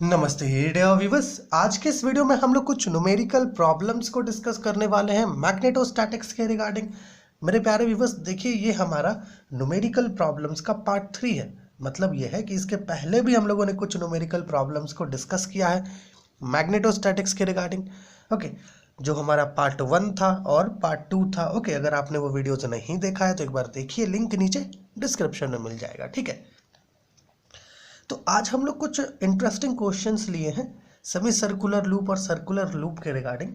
नमस्ते dear viewers. आज के इस वीडियो में हम लोग कुछ न्यूमेरिकल प्रॉब्लम्स को डिस्कस करने वाले हैं मैग्नेटोस्टैटिक्स के रिगार्डिंग। मेरे प्यारे व्यूअर्स, देखिए ये हमारा न्यूमेरिकल प्रॉब्लम्स का पार्ट 3 है। मतलब ये है कि इसके पहले भी हम लोगों ने कुछ न्यूमेरिकल प्रॉब्लम्स को डिस्कस किया है मैग्नेटोस्टैटिक्स के रिगार्डिंग। ओके, जो हमारा पार्ट 1 था और पार्ट 2 था। ओके, अगर आपने वो वीडियोज नहीं देखा है तो एक बार देखिए, लिंक नीचे डिस्क्रिप्शन में मिल जाएगा। ठीक है, तो आज हम लोग कुछ इंटरेस्टिंग क्वेश्चंस लिए हैं सेमी सर्कुलर लूप और सर्कुलर लूप के रिगार्डिंग।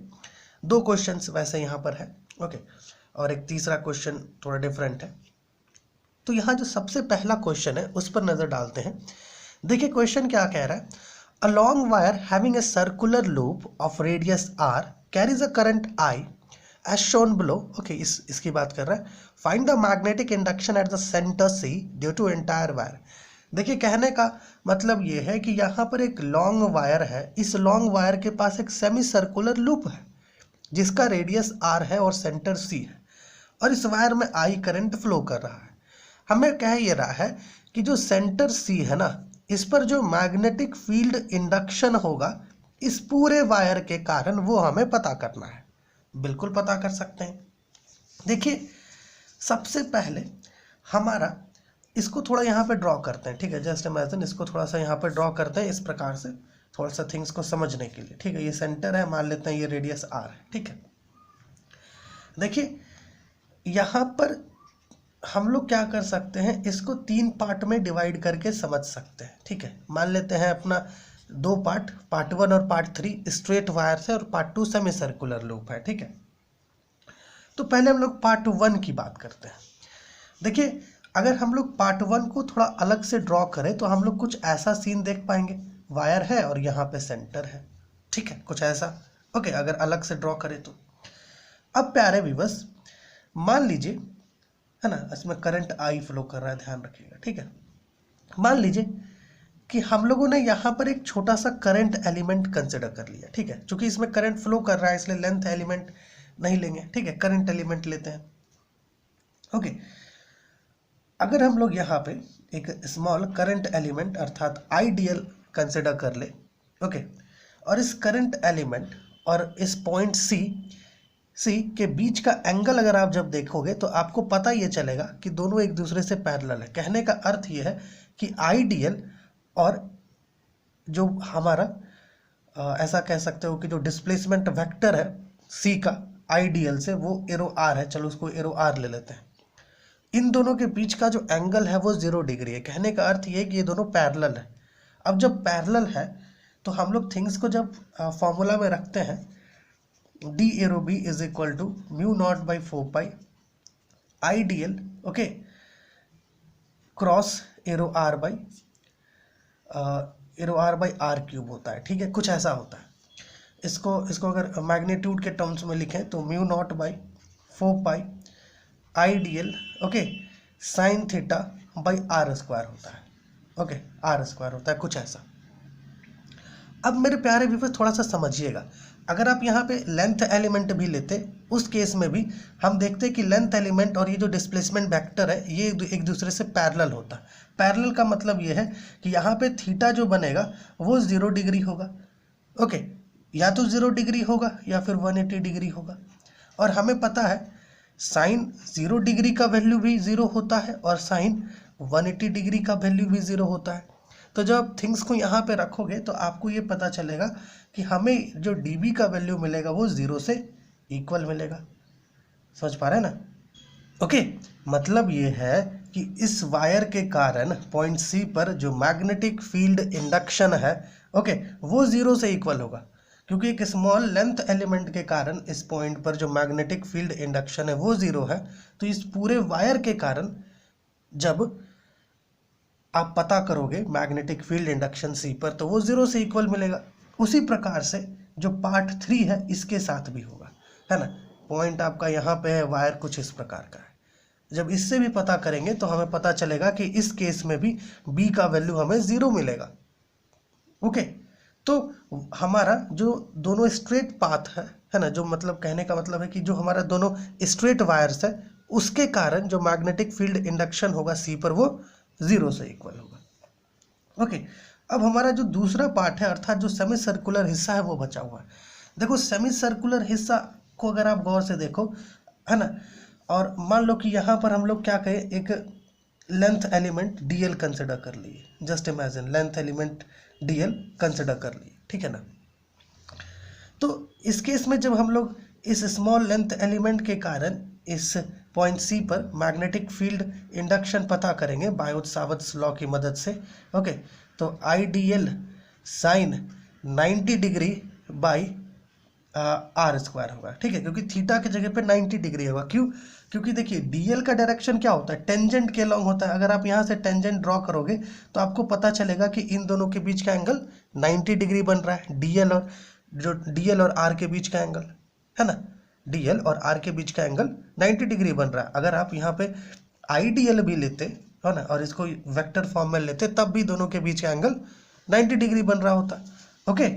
दो क्वेश्चंस वैसे यहाँ पर है। ओके, और एक तीसरा क्वेश्चन थोड़ा डिफरेंट है। तो यहाँ जो सबसे पहला क्वेश्चन है उस पर नजर डालते हैं। देखिए क्वेश्चन क्या कह रहा है। A long wire having a circular loop of radius r carries a current I as shown below. Okay, इसकी बात कर रहा है। Find the magnetic induction at the centre C due to entire wire. देखिए कहने का मतलब ये है कि यहाँ पर एक लॉन्ग वायर है। इस लॉन्ग वायर के पास एक सेमी सर्कुलर लूप है जिसका रेडियस r है और सेंटर C है, और इस वायर में I करंट फ्लो कर रहा है। हमें कह ये रहा है कि जो सेंटर C है ना, इस पर जो मैग्नेटिक फील्ड इंडक्शन होगा इस पूरे वायर के कारण, वो हमें पता करना है। बिल्कुल पता कर सकते हैं। देखिए सबसे पहले हमारा इसको थोड़ा यहाँ पे ड्रॉ करते हैं। ठीक है, जस्ट इमेजिन इसको थोड़ा सा यहाँ पे ड्रॉ करते हैं इस प्रकार से, थोड़ा सा थिंग्स को समझने के लिए। ठीक है, ये सेंटर है, मान लेते हैं ये रेडियस r है। ठीक है, देखिए यहाँ पर हम लोग क्या कर सकते हैं, इसको 3 पार्ट में डिवाइड करके समझ सकते हैं। ठीक है, मान लेते हैं अपना 2 पार्ट, पार्ट 1 और पार्ट 3 स्ट्रेट वायर से और पार्ट 2 सेमी सर्कुलर लूप है। ठीक है, तो पहले हम लोग पार्ट 1 की बात करते हैं। देखिए अगर हम लोग पार्ट 1 को थोड़ा अलग से ड्रॉ करें तो हम लोग कुछ ऐसा सीन देख पाएंगे। वायर है और यहाँ पे सेंटर है। ठीक है, कुछ ऐसा। ओके, अगर अलग से ड्रॉ करें तो अब प्यारे व्यूअर्स मान लीजिए, है ना, इसमें करंट I फ्लो कर रहा है, ध्यान रखिएगा। ठीक है, मान लीजिए कि हम लोगों ने यहाँ पर एक छोटा सा करंट एलिमेंट कंसिडर कर लिया। ठीक है, चूंकि इसमें करंट फ्लो कर रहा है इसलिए लेंथ एलिमेंट नहीं लेंगे। ठीक है, करंट एलिमेंट लेते हैं। ओके, अगर हम लोग यहाँ पे एक स्मॉल करंट एलिमेंट अर्थात आइडियल कंसिडर कर ले। ओके, और इस करंट एलिमेंट और इस पॉइंट सी के बीच का एंगल अगर आप जब देखोगे तो आपको पता ये चलेगा कि दोनों एक दूसरे से पैरेलल है। कहने का अर्थ ये है कि आइडियल और जो हमारा ऐसा कह सकते हो कि जो डिस्प्लेसमेंट वेक्टर है सी का आइडियल से, वो एरो r है। चलो उसको एरो r ले लेते हैं। इन दोनों के बीच का जो एंगल है वो 0 डिग्री है। कहने का अर्थ ये है कि ये दोनों पैरेलल है। अब जब पैरेलल है तो हम लोग थिंग्स को जब फॉर्मूला में रखते हैं, D arrow B is equal to mu naught by 4 pi ideal, okay, cross arrow R by R cube होता है। ठीक है, कुछ ऐसा होता है। इसको अगर मैग्नीट्यूड के टर्म्स में लिखें तो mu naught by 4 pi ideal, okay, sine theta by r square होता है। ओके, r स्क्वायर होता है, कुछ ऐसा। अब मेरे प्यारे व्यूअर्स थोड़ा सा समझिएगा, अगर आप यहाँ पे लेंथ एलिमेंट भी लेते उस केस में भी हम देखते कि लेंथ एलिमेंट और ये जो डिस्प्लेसमेंट वेक्टर है ये एक दूसरे से पैरेलल होता है। पैरेलल का मतलब ये है कि यहाँ पे थीटा जो बनेगा वो 0 डिग्री होगा। ओके, या तो 0 डिग्री होगा या फिर 180 डिग्री होगा। और हमें पता है साइन 0 डिग्री का वैल्यू भी 0 होता है और साइन 180 डिग्री का वैल्यू भी 0 होता है। तो जब आप थिंग्स को यहाँ पे रखोगे तो आपको ये पता चलेगा कि हमें जो dB का वैल्यू मिलेगा वो 0 से इक्वल मिलेगा। समझ पा रहे हैं ना? ओके, मतलब ये है कि इस वायर के कारण पॉइंट C पर जो मैग्नेटिक फील्ड इंडक्शन है, ओके, वो 0 से इक्वल होगा, क्योंकि एक स्मॉल लेंथ एलिमेंट के कारण इस पॉइंट पर जो मैग्नेटिक फील्ड इंडक्शन है वो 0 है। तो इस पूरे वायर के कारण जब आप पता करोगे मैग्नेटिक फील्ड इंडक्शन C पर तो वो 0 से इक्वल मिलेगा। उसी प्रकार से जो पार्ट 3 है इसके साथ भी होगा, है ना। पॉइंट आपका यहाँ पे है, वायर कुछ इस प्रकार का है। जब इससे भी पता करेंगे तो हमें पता चलेगा कि इस केस में भी B का वैल्यू हमें 0 मिलेगा। ओके, तो हमारा जो दोनों स्ट्रेट पाथ है ना, जो मतलब कहने का मतलब है कि जो हमारा दोनों स्ट्रेट वायर्स है उसके कारण जो मैग्नेटिक फील्ड इंडक्शन होगा C पर वो 0 से इक्वल होगा। ओके, अब हमारा जो दूसरा पार्ट है अर्थात जो सेमी सर्कुलर हिस्सा है वो बचा हुआ है। देखो सेमी सर्कुलर हिस्सा को अगर आप गौर से देखो, है ना, और मान लो कि यहाँ पर हम लोग क्या कहें, एक लेंथ एलिमेंट डीएल कंसिडर कर लिए, just imagine length element DL consider कर लिए, ठीक है ना। तो इस केस में जब हम लोग इस स्मॉल लेंथ एलिमेंट के कारण इस पॉइंट सी पर मैग्नेटिक फील्ड इंडक्शन पता करेंगे बायोट-सावर्ट्स लॉ की मदद से। ओके, तो I D L sine 90 degree by R square होगा, ठीक है, क्योंकि थीटा की जगह पे 90 डिग्री होगा। क्यों? क्योंकि देखिए डीएल का डायरेक्शन क्या होता है, टेंजेंट के लॉन्ग होता है। अगर आप यहाँ से टेंजेंट ड्रॉ करोगे तो आपको पता चलेगा कि इन दोनों के बीच का एंगल 90 डिग्री बन रहा है, डीएल और आर के बीच का एंगल, है ना, डीएल और आर के बीच का एंगल 90 डिग्री बन रहा है। अगर आप यहाँ पे आईडीएल भी लेते हो ना और इसको वेक्टर फॉर्म में लेते तब भी दोनों के बीच का एंगल 90 डिग्री बन रहा होता। ओके,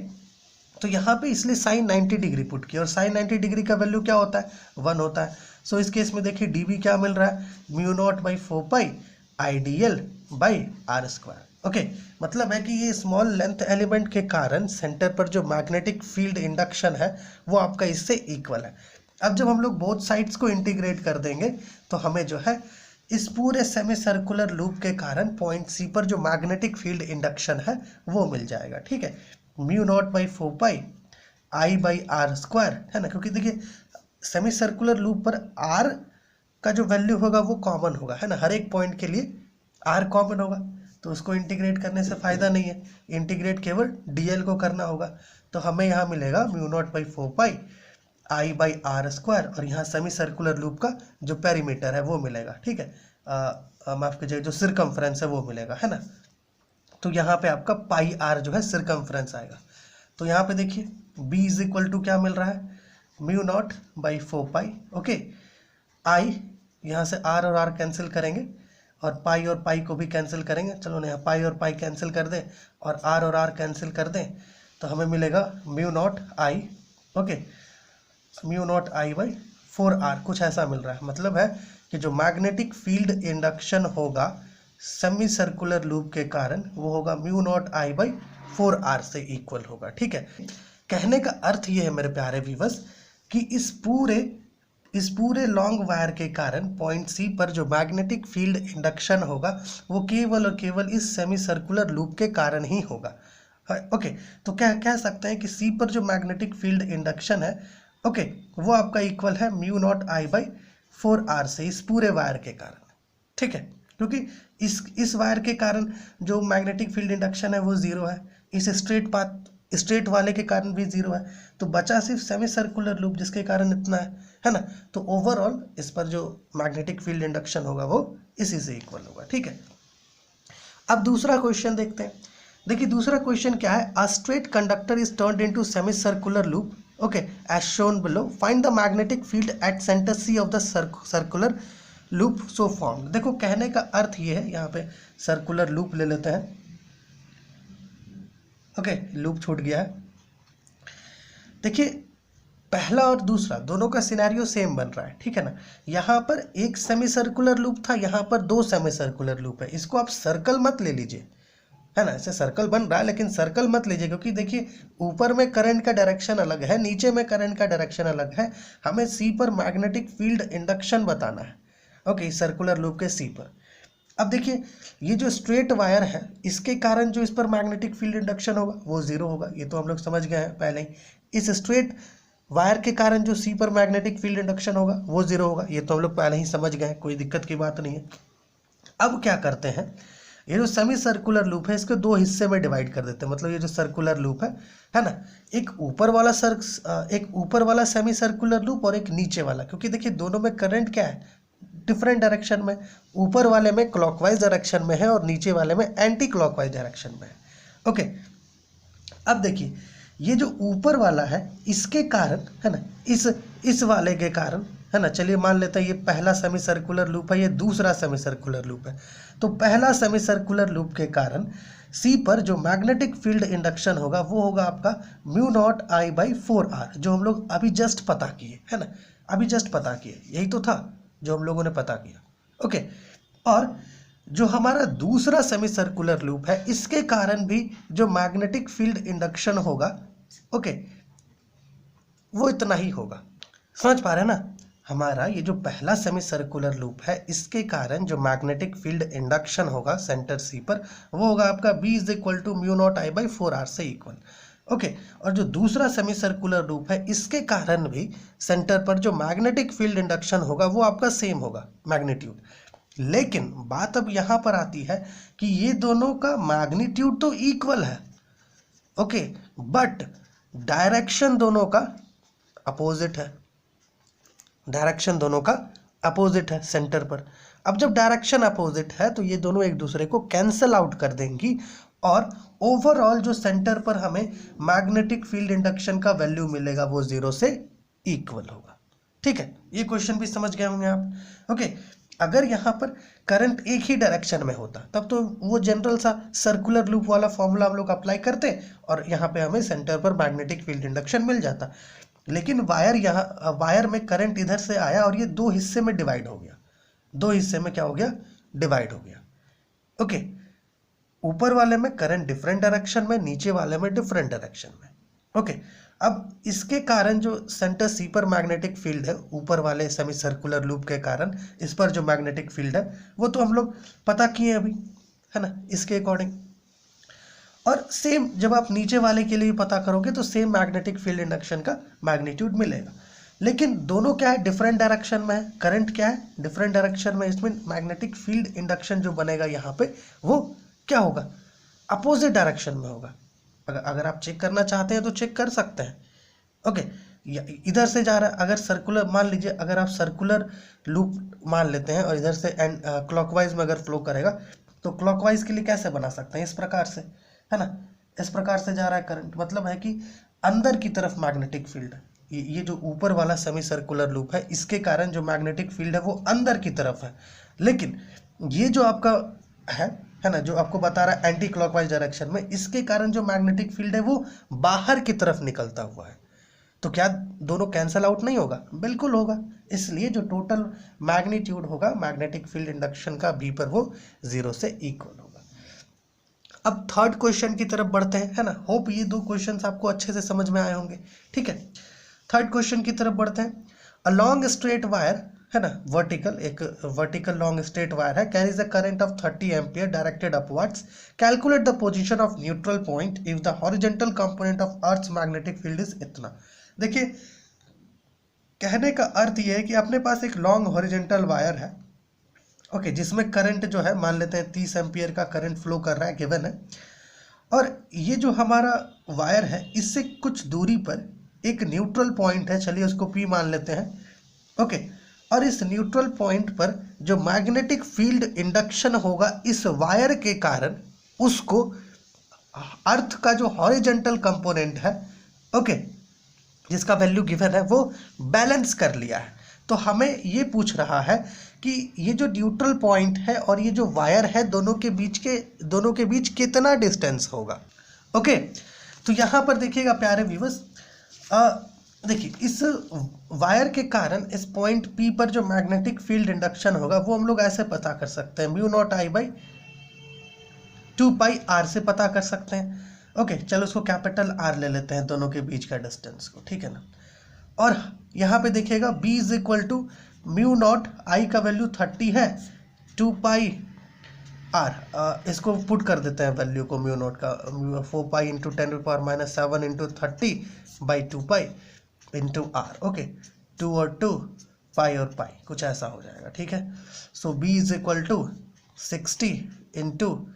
तो यहाँ पे इसलिए साइन 90 डिग्री पुट किया, और साइन 90 डिग्री का वैल्यू क्या होता है, 1 होता है। सो इस केस में देखिए डीबी क्या मिल रहा है, mu naught by 4 pi I D L by R square. Okay, मतलब है कि ये स्मॉल लेंथ एलिमेंट के कारण सेंटर पर जो मैग्नेटिक फील्ड इंडक्शन है वो आपका इससे इक्वल है। अब जब हम लोग बोथ साइड्स को इंटीग्रेट कर देंगे तो हमें जो है इस पूरे सेमी सर्कुलर लूप के कारण पॉइंट सी पर जो मैग्नेटिक फील्ड इंडक्शन है वो मिल जाएगा, ठीक है, mu naught by 4 pi I by R square, है ना, क्योंकि देखिए सेमी सर्कुलर लूप पर आर का जो वैल्यू होगा वो कॉमन होगा, है ना, हर एक पॉइंट के लिए आर कॉमन होगा, तो उसको इंटीग्रेट करने से फ़ायदा नहीं है, इंटीग्रेट केवल डीएल को करना होगा। तो हमें यहाँ मिलेगा mu naught by 4 pi I by R square, और यहाँ सेमी सर्कुलर लूप का जो पेरीमीटर है वो मिलेगा, ठीक है, माफ़ कीजिए जो सिरकमफ्रेंस है वो मिलेगा, है ना। तो यहाँ पे आपका पाई आर जो है सिरकमफ्रेंस आएगा। तो यहाँ पे देखिए b इज इक्वल टू क्या मिल रहा है, mu naught by 4 pi. Okay, आई यहाँ से r और r कैंसिल करेंगे और पाई और पाई को भी कैंसिल करेंगे, चलो ना यहाँ पाई और पाई कैंसिल कर दें और r कैंसिल कर दें, तो हमें मिलेगा mu naught I, okay, mu naught I by 4r, कुछ ऐसा मिल रहा है। मतलब है कि जो मैग्नेटिक फील्ड इंडक्शन होगा सेमी सर्कुलर लूप के कारण वो होगा mu naught I by 4r से इक्वल होगा, ठीक है। कहने का अर्थ ये है मेरे प्यारे व्यूअर्स कि इस पूरे लॉन्ग वायर के कारण पॉइंट सी पर जो मैग्नेटिक फील्ड इंडक्शन होगा वो केवल और केवल इस सेमी सर्कुलर लूप के कारण ही होगा। ओके, तो क्या कह सकते हैं कि सी पर जो मैग्नेटिक फील्ड इंडक्शन है, ओके, वो आपका इक्वल है mu naught I by 4r से इस पूरे वायर के कारण, ठीक है, क्योंकि इस वायर के कारण जो मैग्नेटिक फील्ड इंडक्शन है वो जीरो है, इस स्ट्रेट वाले के कारण भी जीरो है, तो बचा सिर्फ सेमी सर्कुलर लूप जिसके कारण इतना है ना। तो ओवरऑल इस पर जो मैग्नेटिक फील्ड इंडक्शन होगा वो इसी से इक्वल होगा, ठीक है। अब दूसरा क्वेश्चन देखते हैं। देखिए दूसरा क्वेश्चन क्या है, a straight conductor is turned into semi circular loop, okay, as shown below, find the magnetic field at centre C of the circular loop so form. देखो कहने का अर्थ ये है, यहाँ पे सर्कुलर लूप ले लेते हैं, ओके, लूप छूट गया है। देखिए पहला और दूसरा दोनों का सिनेरियो सेम बन रहा है, ठीक है ना। यहाँ पर एक सेमी सर्कुलर लूप था, यहाँ पर 2 सेमी सर्कुलर लूप है। इसको आप सर्कल मत ले लीजिए, है ना, ऐसे सर्कल बन रहा है लेकिन सर्कल मत लीजिए, क्योंकि देखिए ऊपर में करंट का डायरेक्शन अलग है, नीचे में करंट का डायरेक्शन अलग है। हमें सी पर मैग्नेटिक फील्ड इंडक्शन बताना है, ओके, सर्कुलर लूप के सी पर। अब देखिए ये जो स्ट्रेट वायर है इसके कारण जो इस पर मैग्नेटिक फील्ड इंडक्शन होगा वो जीरो होगा, ये तो हम लोग समझ गए हैं पहले ही। इस स्ट्रेट वायर के कारण जो सी पर मैग्नेटिक फील्ड इंडक्शन होगा वो जीरो होगा, ये तो हम लोग पहले ही समझ गए हैं, कोई दिक्कत की बात नहीं है। अब क्या करते हैं, ये जो सेमी सर्कुलर लूप है इसको 2 हिस्से में डिवाइड कर देते हैं। मतलब ये जो सर्कुलर लूप है ना, एक ऊपर वाला सेमी सर्कुलर लूप और एक नीचे वाला, क्योंकि देखिए दोनों में करंट क्या है, डिफरेंट डायरेक्शन में, ऊपर वाले में क्लॉकवाइज डायरेक्शन में है और नीचे वाले में एंटी क्लॉकवाइज डायरेक्शन में है, ओके। अब देखिए ये जो ऊपर वाला है इसके कारण, है ना, इस वाले के कारण, है ना, चलिए मान लेते हैं ये पहला सेमी सर्कुलर लूप है, ये दूसरा सेमी सर्कुलर लूप है। तो पहला सेमी सर्कुलर लूप के कारण सी पर जो मैग्नेटिक फील्ड इंडक्शन होगा वो होगा आपका mu naught I by 4r, जो हम लोग अभी जस्ट पता किए, है ना, अभी जस्ट पता किए, यही तो था जो हम लोगों ने पता किया, ओके। और जो हमारा दूसरा सेमी सर्कुलर लूप है इसके कारण भी जो मैग्नेटिक फील्ड इंडक्शन होगा, ओके, वो इतना ही होगा। समझ पा रहे हैं ना? हमारा ये जो पहला सेमी सर्कुलर लूप है इसके कारण जो मैग्नेटिक फील्ड इंडक्शन होगा सेंटर सी पर, वो होगा आपका B is equal to mu naught I by 4R से इक्वल, ओके। और जो दूसरा सेमी सर्कुलर लूप है इसके कारण भी सेंटर पर जो मैग्नेटिक फील्ड इंडक्शन होगा वो आपका सेम होगा मैग्नीट्यूड। लेकिन बात अब यहाँ पर आती है कि ये दोनों का मैग्नीट्यूड तो इक्वल है, ओके, बट डायरेक्शन दोनों का अपोजिट है। डायरेक्शन दोनों का अपोजिट है सेंटर पर। अब जब डायरेक्शन अपोजिट है तो ये दोनों एक दूसरे को कैंसल आउट कर देंगी और ओवरऑल जो सेंटर पर हमें मैग्नेटिक फील्ड इंडक्शन का वैल्यू मिलेगा वो 0 से इक्वल होगा। ठीक है, ये क्वेश्चन भी समझ गए होंगे आप, ओके। अगर यहाँ पर करंट एक ही डायरेक्शन में होता तब तो वो जनरल सा सर्कुलर लूप वाला फॉर्मूला हम लोग अप्लाई करते और यहाँ पे हमें सेंटर पर मैग्नेटिक फील्ड इंडक्शन मिल जाता। लेकिन वायर में करंट इधर से आया और ये दो हिस्से में डिवाइड हो गया। दो हिस्से में क्या हो गया? डिवाइड हो गया, ओके। ऊपर वाले में करंट डिफरेंट डायरेक्शन में, नीचे वाले में डिफरेंट डायरेक्शन में, ओके। अब इसके कारण जो सेंटर सी पर मैग्नेटिक फील्ड है, ऊपर वाले सेमी सर्कुलर लूप के कारण इस पर जो मैग्नेटिक फील्ड है वो तो हम लोग पता किए अभी, है ना, इसके अकॉर्डिंग। और सेम जब आप नीचे वाले के लिए पता करोगे तो सेम मैग्नेटिक फील्ड इंडक्शन का मैग्नीट्यूड मिलेगा। लेकिन दोनों क्या है? डिफरेंट डायरेक्शन में है। करंट क्या है? डिफरेंट डायरेक्शन में। इसमें मैग्नेटिक फील्ड इंडक्शन जो बनेगा यहाँ पे वो क्या होगा? अपोजिट डायरेक्शन में होगा। अगर आप चेक करना चाहते हैं तो चेक कर सकते हैं, ओके। इधर से जा रहा है, अगर सर्कुलर मान लीजिए, अगर आप सर्कुलर लूप मान लेते हैं और इधर से एंड क्लॉकवाइज में अगर फ्लो करेगा तो क्लॉकवाइज के लिए कैसे बना सकते हैं? इस प्रकार से, है ना, इस प्रकार से जा रहा है करंट, मतलब है कि अंदर की तरफ मैग्नेटिक फील्ड है। ये जो ऊपर वाला सेमी सर्कुलर लूप है इसके कारण जो मैग्नेटिक फील्ड है वो अंदर की तरफ है। लेकिन ये जो आपका है ना, जो आपको बता रहा है एंटी क्लॉकवाइज डायरेक्शन में, इसके कारण जो मैग्नेटिक फील्ड है वो बाहर की तरफ निकलता हुआ है। तो क्या दोनों कैंसल आउट नहीं होगा? बिल्कुल होगा। इसलिए जो टोटल मैग्नीट्यूड होगा मैग्नेटिक फील्ड इंडक्शन का बी पर वो 0 से इक्वल होगा। अब थर्ड क्वेश्चन की तरफ बढ़ते हैं, है ना। होप ये दो क्वेश्चंस आपको अच्छे से समझ में आए होंगे, ठीक है। थर्ड क्वेश्चन की तरफ बढ़ते हैं। अ लॉन्ग स्ट्रेट वायर, है ना, एक वर्टिकल लॉन्ग स्ट्रेट वायर है, carries a current of 30 ampere directed upwards. Calculate the position of neutral point if the horizontal component of earth's magnetic field is इतना। देखिए, कहने का अर्थ यह है कि अपने पास एक लॉन्ग हॉरिजॉन्टल वायर है, ओके, जिसमें करंट जो है मान लेते हैं 30 एम्पियर का करंट फ्लो कर रहा है, गिवन है। और ये जो हमारा वायर है इससे कुछ दूरी पर एक न्यूट्रल पॉइंट है, चलिए उसको P मान लेते हैं, ओके। और इस न्यूट्रल पॉइंट पर जो मैग्नेटिक फील्ड इंडक्शन होगा इस वायर के कारण, उसको अर्थ का जो हॉरिजॉन्टल कंपोनेंट है, ओके, जिसका वैल्यू गिवन है, वो बैलेंस कर लिया है। तो हमें ये पूछ रहा है कि ये जो न्यूट्रल पॉइंट है और ये जो वायर है दोनों के बीच कितना डिस्टेंस होगा, ओके। तो यहाँ पर देखिएगा प्यारे व्यूअर्स, देखिए इस वायर के कारण इस पॉइंट P पर जो मैग्नेटिक फील्ड इंडक्शन होगा वो हम लोग ऐसे पता कर सकते हैं, mu naught I by 2 pi R से पता कर सकते हैं, ओके। चलो उसको कैपिटल R ले लेते हैं दोनों के बीच का डिस्टेंस को, ठीक है ना। और यहाँ पे देखिएगा B is equal to mu naught, I का वैल्यू 30 है, 2 पाई R, इसको पुट कर देते हैं वैल्यू को, म्यू नॉट का 4 pi into 10⁻⁷ into 30 by 2 pi into R, okay. 2 और 2 पाई और पाई, कुछ ऐसा हो जाएगा, ठीक है। So B is equal to 60 into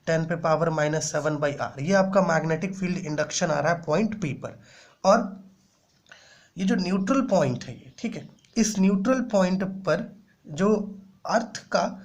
10⁻⁷ by R। ये आपका मैग्नेटिक फील्ड इंडक्शन आ रहा है पॉइंट P पर। और ये जो न्यूट्रल पॉइंट है ये, ठीक है, इस न्यूट्रल पॉइंट पर जो अर्थ का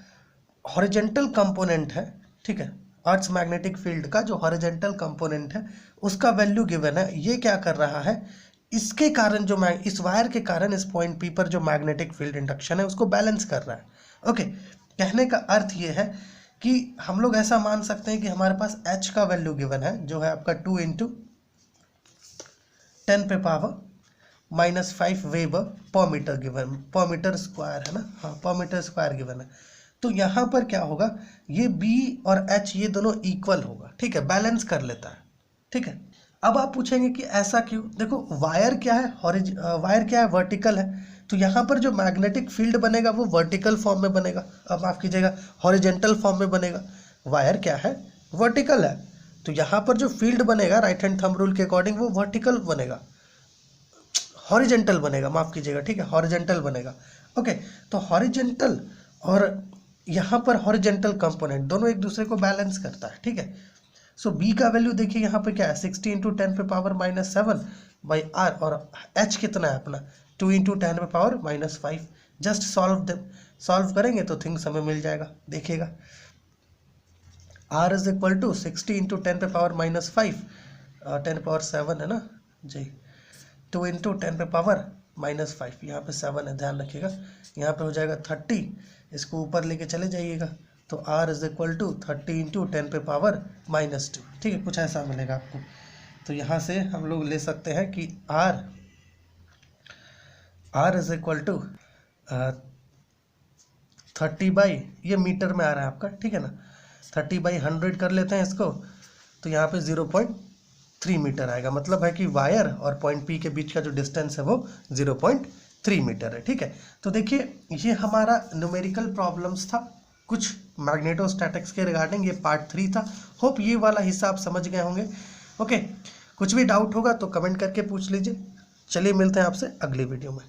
हॉरिजॉन्टल कंपोनेंट है, ठीक है, अर्थ मैग्नेटिक फील्ड का जो हॉरिजॉन्टल कंपोनेंट है उसका वैल्यू गिवन है। ये क्या कर रहा है? इसके कारण जो इस वायर के कारण इस पॉइंट P पर जो मैग्नेटिक फील्ड इंडक्शन है उसको बैलेंस कर रहा है, ओके। कहने का अर्थ ये है कि हम लोग ऐसा मान सकते हैं कि हमारे पास H का वैल्यू गिवन है जो है आपका 2 इंटू 10⁻⁻5 वेबर पर मीटर गिवन, पर मीटर स्क्वायर है ना, हाँ, पर मीटर स्क्वायर गिवन है। तो यहाँ पर क्या होगा, ये B और H ये दोनों इक्वल होगा, ठीक है, बैलेंस कर लेता है, ठीक है। अब आप पूछेंगे कि ऐसा क्यों? देखो वायर क्या है, वायर क्या है, वर्टिकल है, तो यहाँ पर जो मैग्नेटिक फील्ड बनेगा वो वर्टिकल फॉर्म में बनेगा, अब माफ कीजिएगा हॉरिजेंटल फॉर्म में बनेगा। वायर क्या है, वर्टिकल है, तो यहाँ पर जो फील्ड बनेगा राइट हैंड थंब रूल के अकॉर्डिंग वो वर्टिकल बनेगा, हॉरिजेंटल बनेगा, माफ कीजिएगा, ठीक है, हॉरिजेंटल बनेगा। ओके, तो हॉरिजेंटल और यहाँ पर हॉरिजेंटल कंपोनेंट दोनों एक दूसरे को बैलेंस करता है, ठीक है। सो बी का वैल्यू देखिए यहाँ पे क्या है, 60 इंटू 10 पे पावर -7 बाई आर, और एच कितना है अपना 2 इंटू 10 पे power -5। Just solve them, solve करेंगे तो थिंग्स हमें मिल जाएगा, देखिएगा। R is equal to 60 into 10 पे पावर -5, 10 पावर 7 है ना जी, 2 इंटू 10 पे पावर -5, यहाँ पे 7 है, ध्यान रखिएगा। यहाँ पे हो जाएगा 30, इसको ऊपर लेके चले जाइएगा, तो r is equal to 30 into 10 पे पावर -2, ठीक है, कुछ ऐसा मिलेगा आपको। तो यहाँ से हम लोग ले सकते हैं कि r is equal to 30 by, ये मीटर में आ रहा है आपका, ठीक है ना, 30 बाई 100 कर लेते हैं इसको, तो यहाँ पे 0.3 मीटर आएगा। मतलब है कि वायर और पॉइंट P के बीच का जो डिस्टेंस है वो 0.3 मीटर है, ठीक है। तो देखिए ये हमारा न्यूमेरिकल प्रॉब्लम्स था कुछ मैग्नेटोस्टैटिक्स के रिगार्डिंग, ये पार्ट 3 था। होप ये वाला हिस्सा आप समझ गए होंगे। ओके, कुछ भी डाउट होगा तो कमेंट करके पूछ लीजिए। चलिए मिलते हैं आपसे अगली वीडियो में।